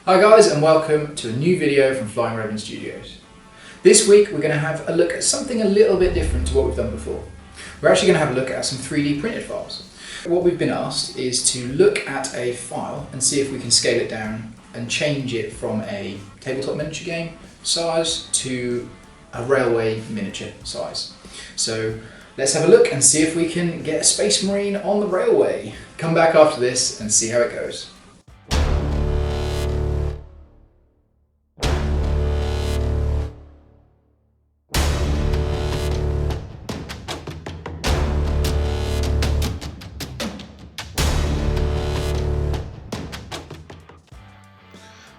Hi guys, and welcome to a new video from Flying Raven Studios. This week we're going to have a look at something a little bit different to what we've done before. We're actually going to have a look at some 3D printed files. What we've been asked is to look at a file and see if we can scale it down and change it from a tabletop miniature game size to a railway miniature size. So let's have a look and see if we can get a Space Marine on the railway. Come back after this and see how it goes.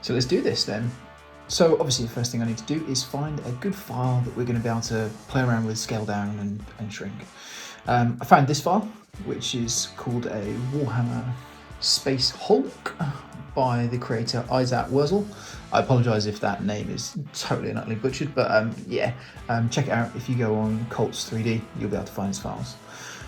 So let's do this then. So obviously the first thing I need to do is find a good file that we're going to be able to play around with, scale down and shrink. I found this file, which is called a Warhammer Space Hulk by the creator Isaac Wurzel. I apologise if that name is totally and utterly butchered, but check it out. If you go on Colts 3D, you'll be able to find his files.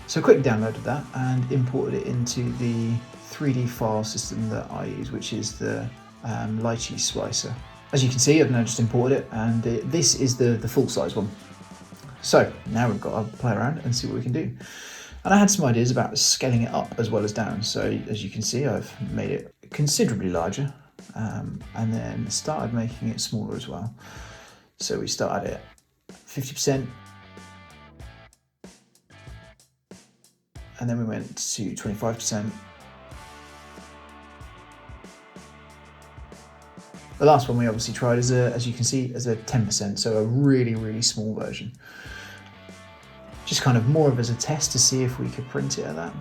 So quick downloaded that and imported it into the 3D file system that I use, which is the Lychee Slicer. As you can see, I've now just imported it, and this is the full size one. So now we've got to play around and see what we can do. And I had some ideas about scaling it up as well as down. So as you can see, I've made it considerably larger, and then started making it smaller as well. So we started at 50%, and then we went to 25%. The last one we obviously tried as you can see, as a 10%, so a really, really small version. Just kind of more of as a test to see if we could print it at that.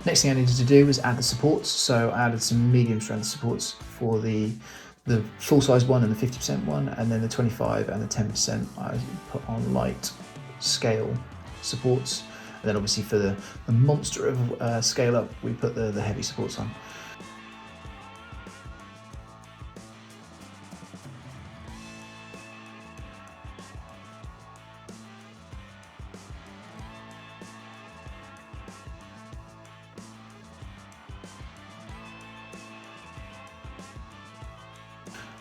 Next thing I needed to do was add the supports, so I added some medium strength supports for the full size one and the 50% one, and then the 25 and the 10% I put on light scale supports. And then obviously for the monster of scale up, we put the heavy supports on.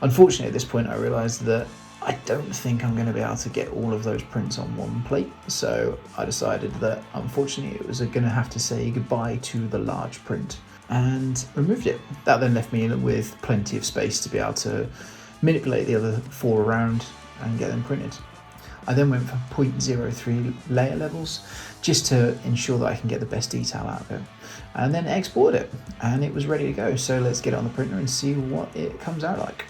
Unfortunately, at this point, I realised that I don't think I'm going to be able to get all of those prints on one plate. So I decided that, unfortunately, it was going to have to say goodbye to the large print and removed it. That then left me with plenty of space to be able to manipulate the other four around and get them printed. I then went for 0.03 layer levels just to ensure that I can get the best detail out of it, and then export it, and it was ready to go. So let's get it on the printer and see what it comes out like.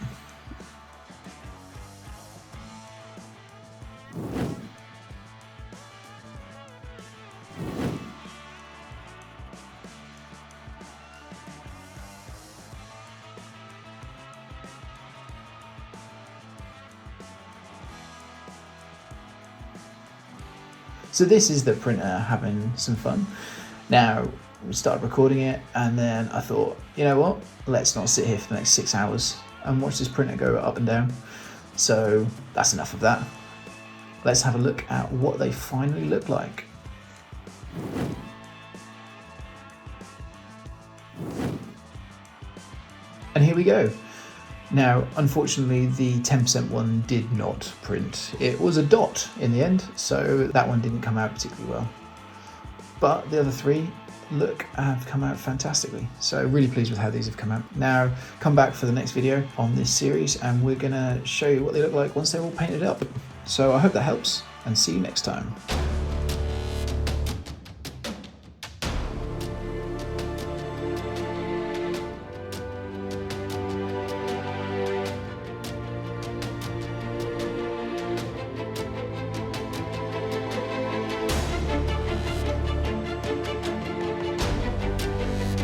So this is the printer having some fun. Now, we started recording it, and then I thought, you know what, let's not sit here for the next 6 hours and watch this printer go up and down. So that's enough of that. Let's have a look at what they finally look like. And here we go. Now, unfortunately, the 10% one did not print. It was a dot in the end, so that one didn't come out particularly well. But the other three have come out fantastically. So really pleased with how these have come out. Now, come back for the next video on this series, and we're gonna show you what they look like once they're all painted up. So I hope that helps, and see you next time.